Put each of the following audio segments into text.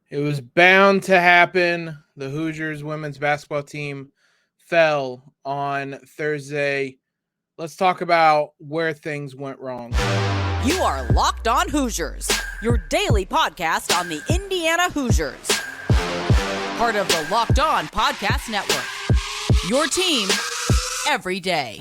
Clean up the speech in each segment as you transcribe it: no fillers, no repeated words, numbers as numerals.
It was bound to happen. The Hoosiers women's basketball team fell on Thursday. Let's talk about where things went wrong. You are Locked On Hoosiers, your daily podcast on the Indiana Hoosiers. Part of the Locked On Podcast Network. Your team every day.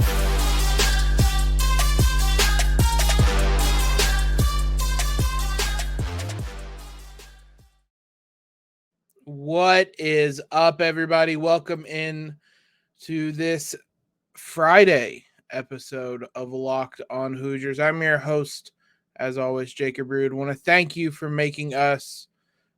What is up, everybody? Welcome in to this Friday episode of Locked On Hoosiers. I'm your host, as always, Jacob Rude. I want to thank you for making us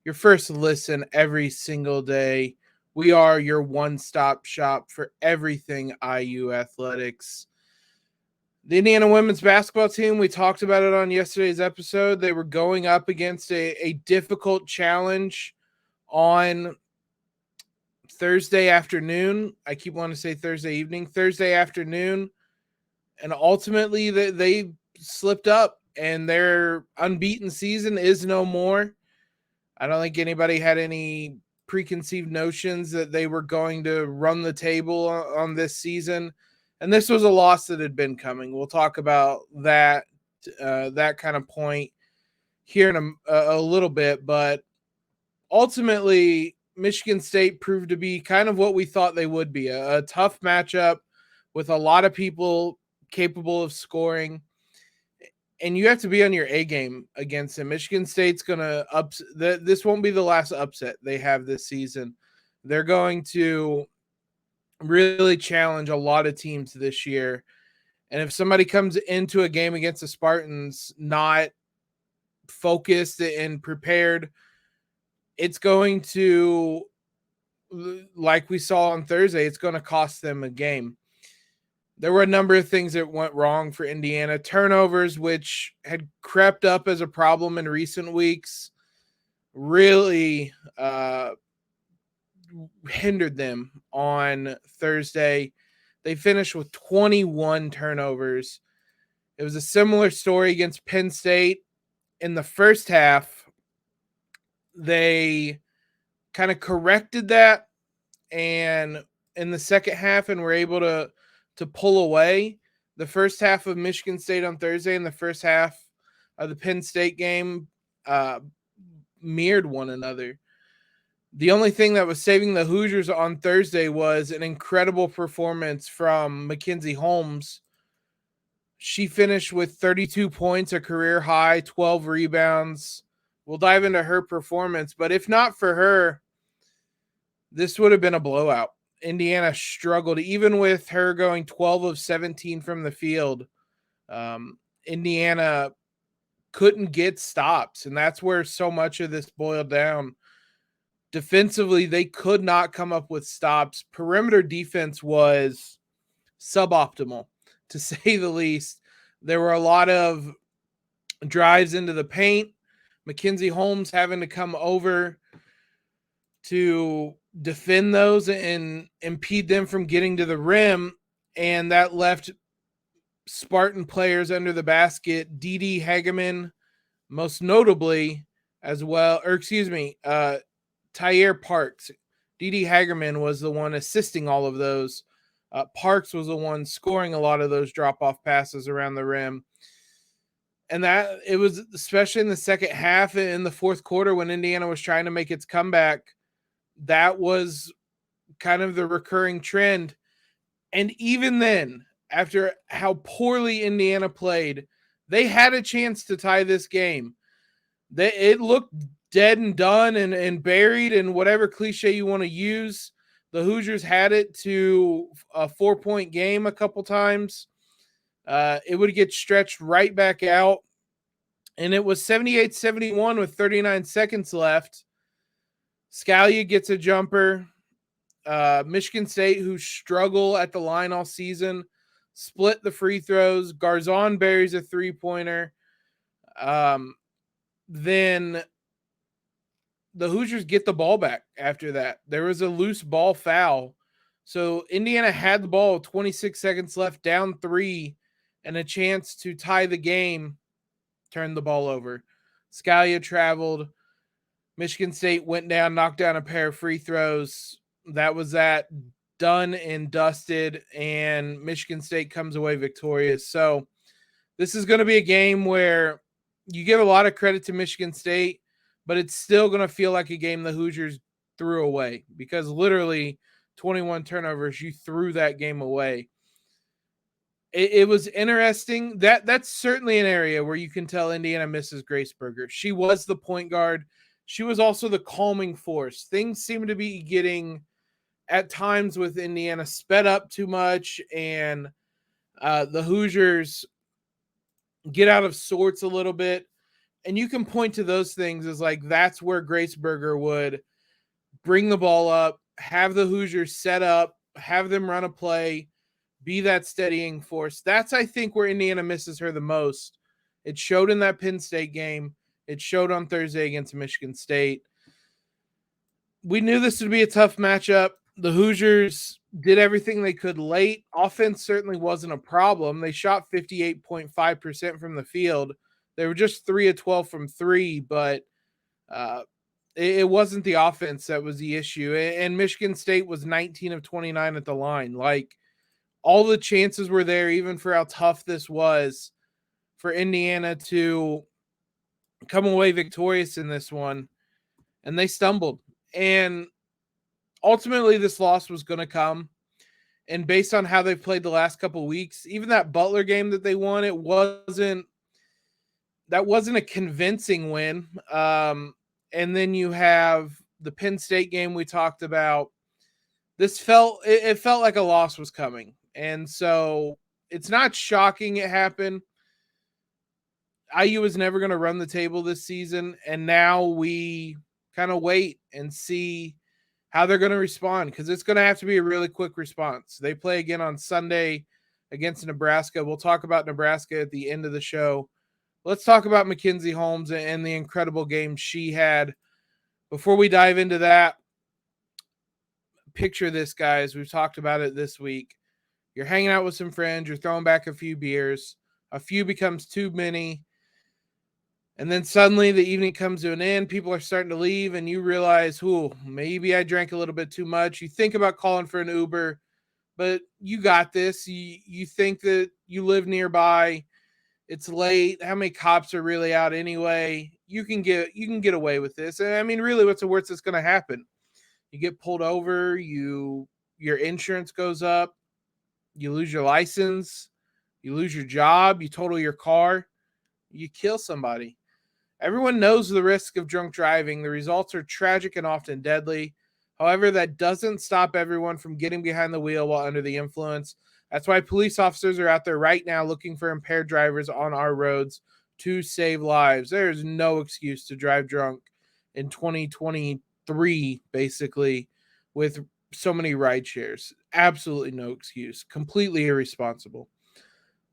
your first listen every single day. We are your one-stop shop for everything IU athletics. The Indiana women's basketball team, we talked about it on yesterday's episode. They were going up against a difficult challenge on Thursday afternoon. I keep wanting to say Thursday evening, Thursday afternoon. And ultimately they slipped up and their unbeaten season is no more. I don't think anybody had any preconceived notions that they were going to run the table on this season. And this was a loss that had been coming. We'll talk about that kind of point here in a little bit. But ultimately, Michigan State proved to be kind of what we thought they would be, a tough matchup with a lot of people capable of scoring. And you have to be on your A game against them. Michigan State's going to this won't be the last upset they have this season. They're going to really challenge a lot of teams this year. And if somebody comes into a game against the Spartans not focused and prepared, it's going to, like we saw on Thursday, it's going to cost them a game. There were a number of things that went wrong for Indiana. Turnovers, which had crept up as a problem in recent weeks, really hindered them on Thursday. They finished with 21 turnovers. It was a similar story against Penn State. In the first half, they kind of corrected that, and in the second half, and were able to pull away. The first half of Michigan State on Thursday and the first half of the Penn State game mirrored one another. The only thing that was saving the Hoosiers on Thursday was an incredible performance from Mackenzie Holmes. She finished with 32 points, a career high, 12 rebounds. We'll dive into her performance, but if not for her, this would have been a blowout. Indiana struggled, even with her going 12 of 17 from the field. Indiana couldn't get stops, and that's where so much of this boiled down. Defensively, they could not come up with stops. Perimeter defense was suboptimal, to say the least. There were a lot of drives into the paint. Mackenzie Holmes having to come over to defend those and impede them from getting to the rim, and that left Spartan players under the basket. Didi Hageman, most notably, as well, Tyre Parks. Didi Hageman was the one assisting all of those. Parks was the one scoring a lot of those drop-off passes around the rim. And that it was, especially in the second half, in the fourth quarter, when Indiana was trying to make its comeback, that was kind of the recurring trend. And even then, after how poorly Indiana played, they had a chance to tie this game. It looked dead and done and buried, and whatever cliche you want to use. The Hoosiers had it to a 4-point game a couple times. It would get stretched right back out. And it was 78-71 with 39 seconds left. Scalia gets a jumper. Michigan State, who struggle at the line all season, split the free throws. Garzon buries a three-pointer. Then the Hoosiers get the ball back after that. There was a loose ball foul. So Indiana had the ball, 26 seconds left, down 3, and a chance to tie the game, turned the ball over. Scalia traveled. Michigan State went down, knocked down a pair of free throws. That was that, done and dusted, and Michigan State comes away victorious. So this is going to be a game where you give a lot of credit to Michigan State, but it's still going to feel like a game the Hoosiers threw away, because literally 21 turnovers, you threw that game away. It was interesting. That's certainly an area where you can tell Indiana misses Grace Berger. She was the point guard. She was also the calming force. Things seem to be getting, at times with Indiana, sped up too much, and the Hoosiers get out of sorts a little bit. And you can point to those things as like, that's where Grace Berger would bring the ball up, have the Hoosiers set up, have them run a play, be that steadying force. That's, I think, where Indiana misses her the most. It showed in that Penn State game. It showed on Thursday against Michigan State. We knew this would be a tough matchup. The Hoosiers did everything they could late. Offense certainly wasn't a problem. They shot 58.5% from the field. They were just 3 of 12 from 3, but it wasn't the offense that was the issue. And Michigan State was 19 of 29 at the line. Like, all the chances were there, even for how tough this was, for Indiana to come away victorious in this one. And they stumbled. And ultimately, this loss was going to come. And based on how they've played the last couple of weeks, even that Butler game that they won, that wasn't a convincing win. And then you have the Penn State game we talked about. It felt like a loss was coming. And so it's not shocking it happened. IU was never going to run the table this season, and now we kind of wait and see how they're going to respond, because it's going to have to be a really quick response. They play again on Sunday against Nebraska. We'll talk about Nebraska at the end of the show. Let's talk about Mackenzie Holmes and the incredible game she had. Before we dive into that, picture this, guys. We've talked about it this week. You're hanging out with some friends. You're throwing back a few beers. A few becomes too many. And then suddenly the evening comes to an end. People are starting to leave, and you realize, maybe I drank a little bit too much. You think about calling for an Uber, but you got this. You think that you live nearby. It's late. How many cops are really out anyway? You can get away with this. And I mean, really, what's the worst that's going to happen? You get pulled over. Your insurance goes up. You lose your license. You lose your job. You total your car. You kill somebody. Everyone knows the risk of drunk driving. The results are tragic and often deadly. However, that doesn't stop everyone from getting behind the wheel while under the influence. That's why police officers are out there right now looking for impaired drivers on our roads to save lives. There is no excuse to drive drunk in 2023, basically, with so many ride shares. Absolutely no excuse. Completely irresponsible.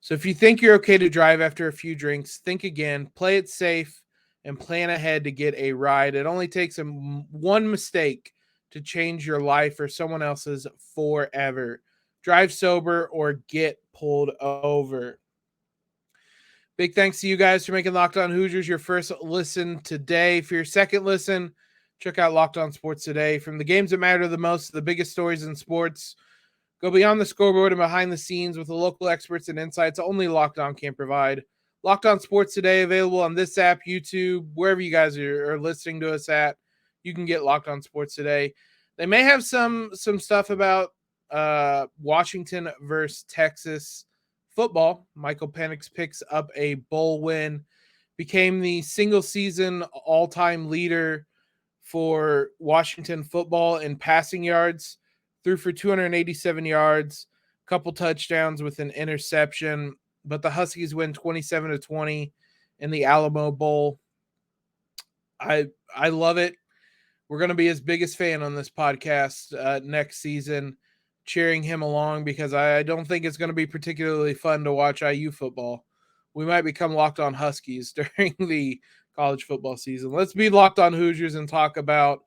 So if you think you're okay to drive after a few drinks, think again, play it safe, and plan ahead to get a ride. It only takes one mistake to change your life or someone else's forever. Drive sober or get pulled over. Big thanks to you guys for making Locked On Hoosiers your first listen today. For your second listen, check out Locked On Sports Today. From the games that matter the most to the biggest stories in sports, go beyond the scoreboard and behind the scenes with the local experts and insights only Locked On can provide. Locked On Sports Today, available on this app, YouTube, wherever you guys are listening to us at. You can get Locked On Sports Today. They may have some stuff about Washington versus Texas football. Michael Penix picks up a bowl win, became the single season all-time leader for Washington football in passing yards, threw for 287 yards, a couple touchdowns with an interception, but the Huskies win 27-20 in the Alamo Bowl. I love it. We're going to be his biggest fan on this podcast next season, cheering him along, because I don't think it's going to be particularly fun to watch IU football. We might become Locked On Huskies during the college football season. Let's be Locked On Hoosiers and talk about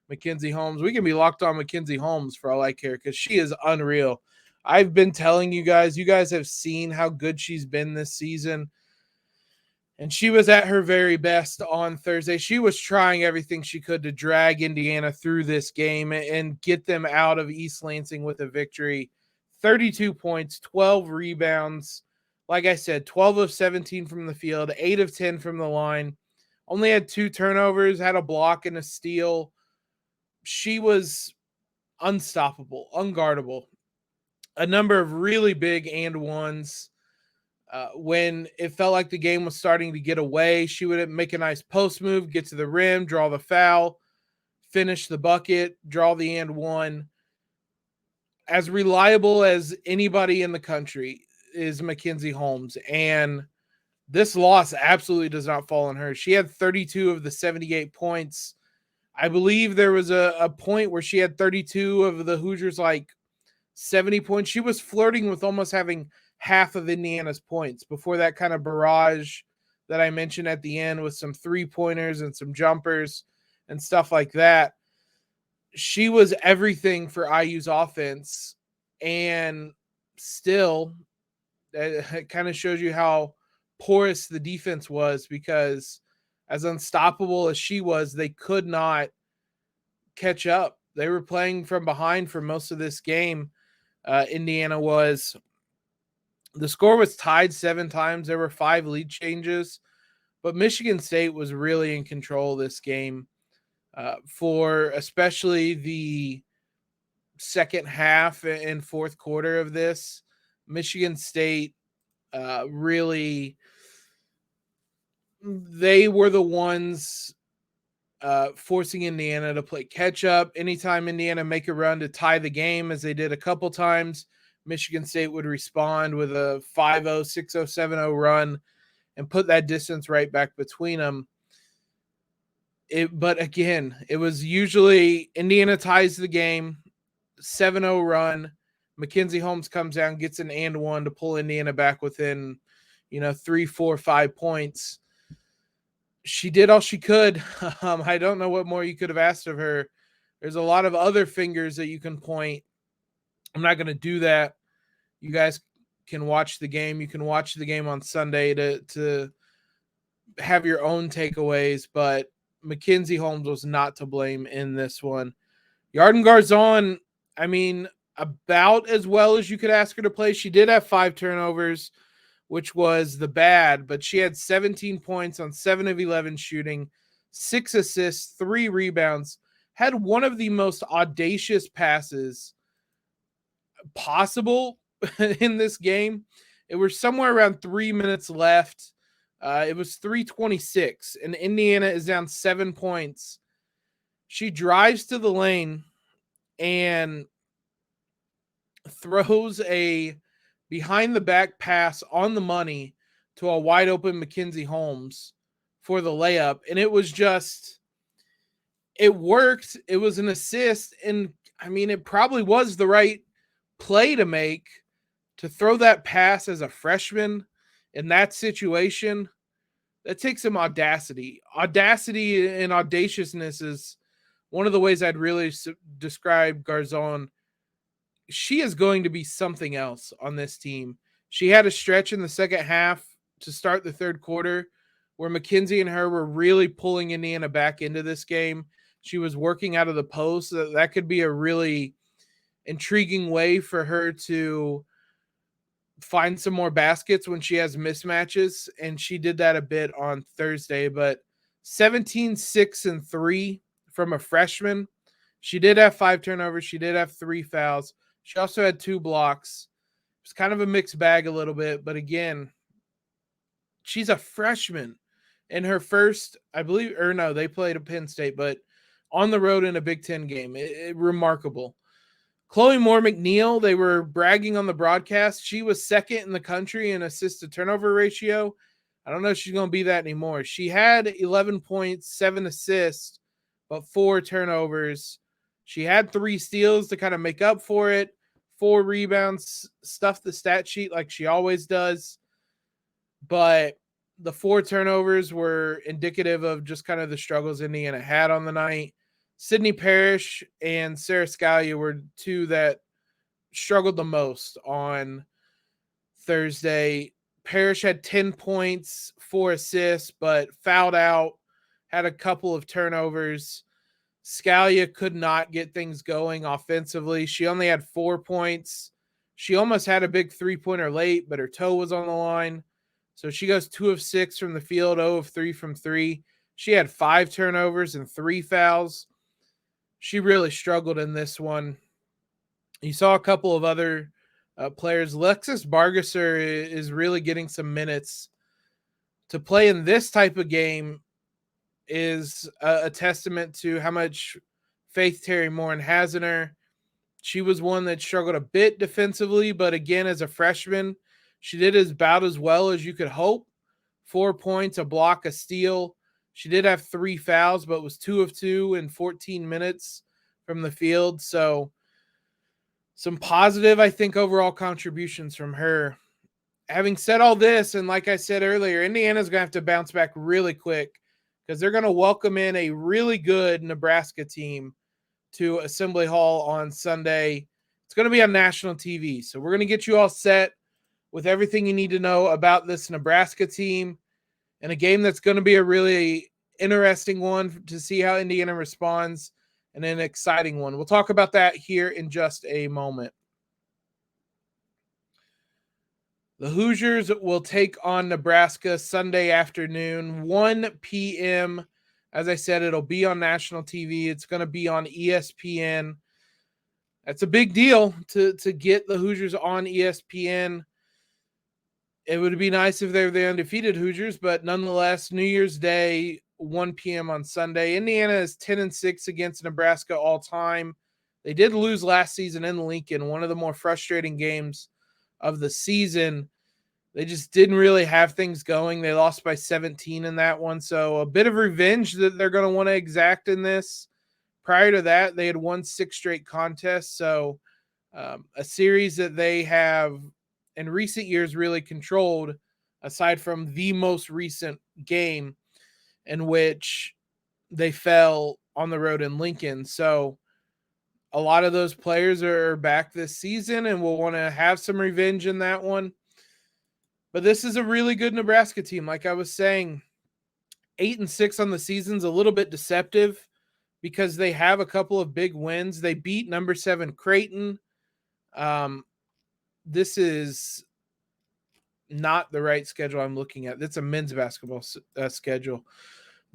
Mackenzie Holmes. We can be Locked On Mackenzie Holmes for all I care, because she is unreal. I've been telling you guys have seen how good she's been this season. And she was at her very best on Thursday. She was trying everything she could to drag Indiana through this game and get them out of East Lansing with a victory. 32 points, 12 rebounds. Like I said, 12 of 17 from the field, 8 of 10 from the line. Only had 2 turnovers, had a block and a steal. She was unstoppable, unguardable. A number of really big and ones. When it felt like the game was starting to get away, she would make a nice post move, get to the rim, draw the foul, finish the bucket, draw the and one. As reliable as anybody in the country is Mackenzie Holmes, and this loss absolutely does not fall on her. She had 32 of the 78 points. I believe there was a point where she had 32 of the Hoosiers, 70 points. She was flirting with almost having half of Indiana's points before that kind of barrage that I mentioned at the end with some 3-pointers and some jumpers and stuff like that. She was everything for IU's offense, and still it kind of shows you how porous the defense was, because as unstoppable as she was, they could not catch up. They were playing from behind for most of this game. Indiana was. The score was tied 7 times. There were 5 lead changes, but Michigan State was really in control of this game for especially the second half and fourth quarter of this. Michigan State really, they were the ones forcing Indiana to play catch up. Anytime Indiana make a run to tie the game, as they did a couple times, Michigan State would respond with a 5-0, 6-0, 7-0 run and put that distance right back between them. But again, it was usually Indiana ties the game, 7-0 run. Mackenzie Holmes comes down, gets an and one to pull Indiana back within, 3, 4, 5 points. She did all she could. I don't know what more you could have asked of her. There's a lot of other fingers that you can point. I'm not going to do that. You guys can watch the game. You can watch the game on Sunday to have your own takeaways, but Mackenzie Holmes was not to blame in this one. Yarden Garzon, about as well as you could ask her to play. She did have 5 turnovers, which was the bad, but she had 17 points on 7 of 11 shooting, 6 assists, 3 rebounds, had one of the most audacious passes possible in this game. It was somewhere around 3 minutes left. It was 3:26, and Indiana is down 7 points. She drives to the lane and throws a behind-the-back pass on the money to a wide-open Mackenzie Holmes for the layup, and it was just – it worked. It was an assist, and, it probably was the right play to make, to throw that pass as a freshman in that situation. That takes some audacity. Audacity and audaciousness is one of the ways I'd really describe Garzon. She is going to be something else on this team. She had a stretch in the second half to start the third quarter where Mackenzie and her were really pulling Indiana back into this game. She was working out of the post. That could be a really intriguing way for her to find some more baskets when she has mismatches, and she did that a bit on Thursday. But 17, 6, and 3 from a freshman. She did have 5 turnovers. She did have 3 fouls. She also had 2 blocks. It's kind of a mixed bag a little bit, but again, she's a freshman in her first, I believe, or no, they played at Penn State, but on the road in a Big Ten game. Remarkable. Chloe Moore McNeil, they were bragging on the broadcast. She was second in the country in assist to turnover ratio. I don't know if she's going to be that anymore. She had 11 points, 7 assists, but 4 turnovers. She had 3 steals to kind of make up for it. 4 rebounds, stuffed the stat sheet like she always does. But the 4 turnovers were indicative of just kind of the struggles Indiana had on the night. Sydney Parrish and Sarah Scalia were 2 that struggled the most on Thursday. Parrish had 10 points, 4 assists, but fouled out, had a couple of turnovers. Scalia could not get things going offensively. She only had 4 points. She almost had a big three-pointer late, but her toe was on the line. So she goes 2 of 6 from the field, 0 of 3 from 3. She had 5 turnovers and 3 fouls. She really struggled in this one. You saw a couple of other players. Lexus Bargesser is really getting some minutes. To play in this type of game is a testament to how much faith Terry Morin has in her. She was one that struggled a bit defensively, but again, as a freshman, she did about as well as you could hope. 4 points, a block, a steal. She did have 3 fouls, but was 2 of 2 in 14 minutes from the field. So some positive, I think, overall contributions from her. Having said all this, and like I said earlier, Indiana's going to have to bounce back really quick because they're going to welcome in a really good Nebraska team to Assembly Hall on Sunday. It's going to be on national TV. So we're going to get you all set with everything you need to know about this Nebraska team and a game that's going to be a really interesting one to see how Indiana responds and an exciting one. We'll talk about that here in just a moment. The Hoosiers will take on Nebraska Sunday afternoon, 1 p.m. As I said, it'll be on national TV. It's going to be on ESPN. That's a big deal to get the Hoosiers on ESPN. It would be nice if they were the undefeated Hoosiers, but nonetheless, New Year's Day, 1 p.m. on Sunday. Indiana is 10-6 against Nebraska all time. They did lose last season in Lincoln, one of the more frustrating games of the season. They just didn't really have things going. They lost by 17 in that one. So a bit of revenge that they're going to want to exact in this. Prior to that, they had won 6 straight contests. So a series that they have in recent years really controlled, aside from the most recent game in which they fell on the road in Lincoln. So a lot of those players are back this season and will want to have some revenge in that one. But this is a really good Nebraska team. Like I was saying, 8-6 on the season's a little bit deceptive because they have a couple of big wins. They beat number 7 Creighton. This is not the right schedule I'm looking at. It's a men's basketball schedule.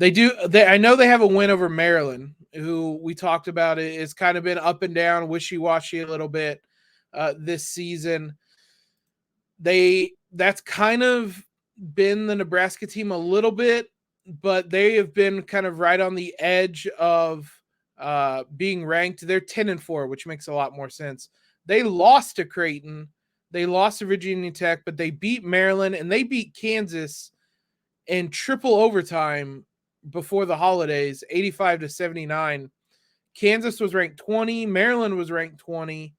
I know they have a win over Maryland, who we talked about. It's kind of been up and down, wishy-washy a little bit this season. That's kind of been the Nebraska team a little bit, but they have been kind of right on the edge of being ranked. They're 10-4, which makes a lot more sense. They lost to Creighton. They lost to Virginia Tech, but they beat Maryland and they beat Kansas in triple overtime before the holidays, 85-79. Kansas was ranked 20. Maryland was ranked 20.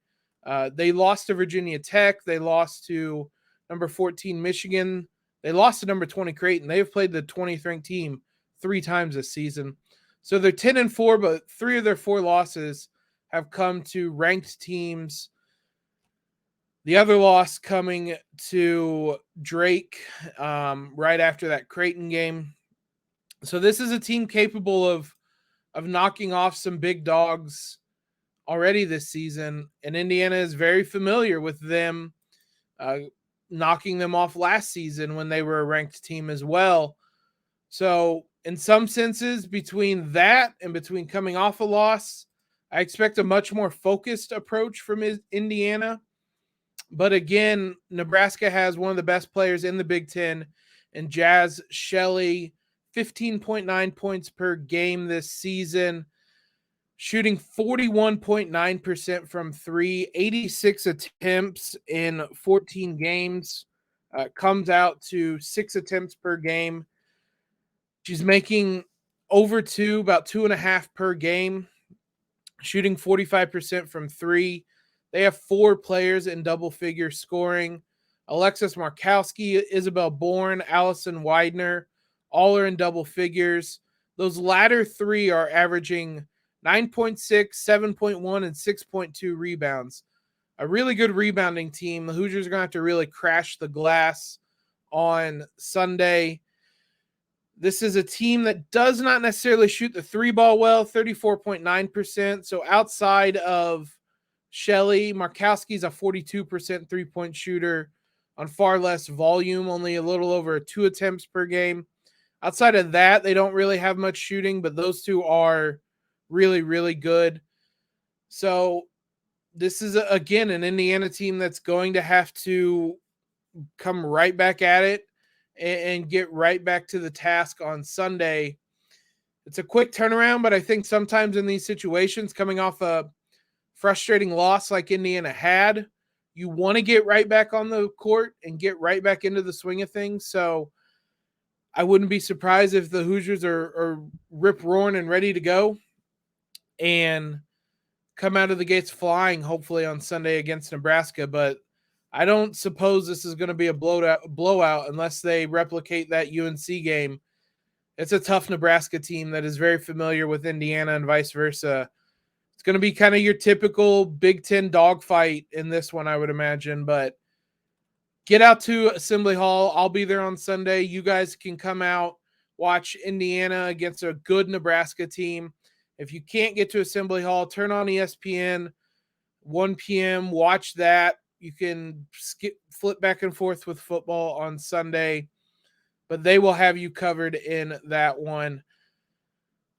They lost to Virginia Tech. They lost to number 14 Michigan. They lost to number 20 Creighton. They've played the 20th ranked team 3 times this season. So they're 10-4, but 3 of their 4 losses have come to ranked teams. The other loss coming to Drake right after that Creighton game. So this is a team capable of knocking off some big dogs already this season, and Indiana is very familiar with them knocking them off last season when they were a ranked team as well. So in some senses, between that and between coming off a loss, I expect a much more focused approach from Indiana. But again, Nebraska has one of the best players in the Big Ten, and Jazz Shelley, 15.9 points per game this season, shooting 41.9% from 3, 86 attempts in 14 games, comes out to 6 attempts per game. She's making over 2, about 2.5 per game, shooting 45% from 3. They have 4 players in double figure scoring. Alexis Markowski, Isabel Bourne, Allison Widener, all are in double figures. Those latter 3 are averaging 9.6, 7.1, and 6.2 rebounds. A really good rebounding team. The Hoosiers are going to have to really crash the glass on Sunday. This is a team that does not necessarily shoot the three ball well, 34.9%. So outside of Shelley, Markowski's a 42% three-point shooter on far less volume, only a little over 2 attempts per game. Outside of that, they don't really have much shooting, but those two are really, really good. So this is, again, an Indiana team that's going to have to come right back at it and get right back to the task on Sunday. It's a quick turnaround, but I think sometimes in these situations, coming off a frustrating loss like Indiana had, you want to get right back on the court and get right back into the swing of things. So I wouldn't be surprised if the Hoosiers are rip-roaring and ready to go and come out of the gates flying, hopefully on Sunday against Nebraska. But I don't suppose this is going to be a blowout unless they replicate that UNC game. It's a tough Nebraska team that is very familiar with Indiana and vice versa. It's going to be kind of your typical Big Ten dogfight in this one, I would imagine. But get out to Assembly Hall. I'll be there on Sunday. You guys can come out, watch Indiana against a good Nebraska team. If you can't get to Assembly Hall, turn on ESPN, 1 p.m., watch that. You can flip back and forth with football on Sunday, but they will have you covered in that one.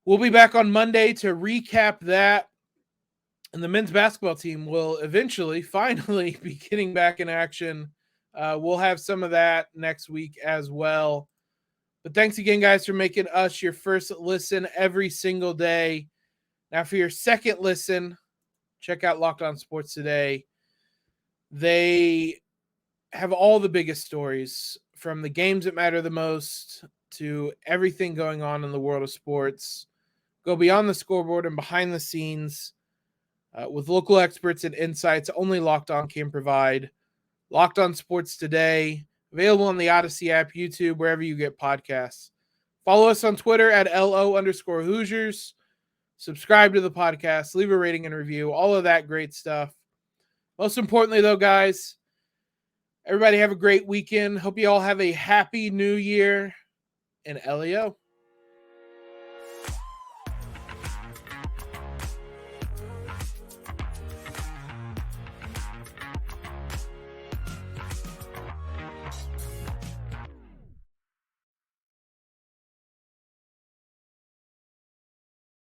We'll be back on Monday to recap that, and the men's basketball team will eventually, finally, be getting back in action. We'll have some of that next week as well. But thanks again, guys, for making us your first listen every single day. Now, for your second listen, check out Locked On Sports Today. They have all the biggest stories, from the games that matter the most to everything going on in the world of sports. Go beyond the scoreboard and behind the scenes with local experts and insights only Locked On can provide. Locked On Sports Today, available on the Odyssey app, YouTube, wherever you get podcasts. Follow us on Twitter at LO_Hoosiers. Subscribe to the podcast, leave a rating and review, all of that great stuff. Most importantly, though, guys, everybody have a great weekend. Hope you all have a happy new year, and LEO.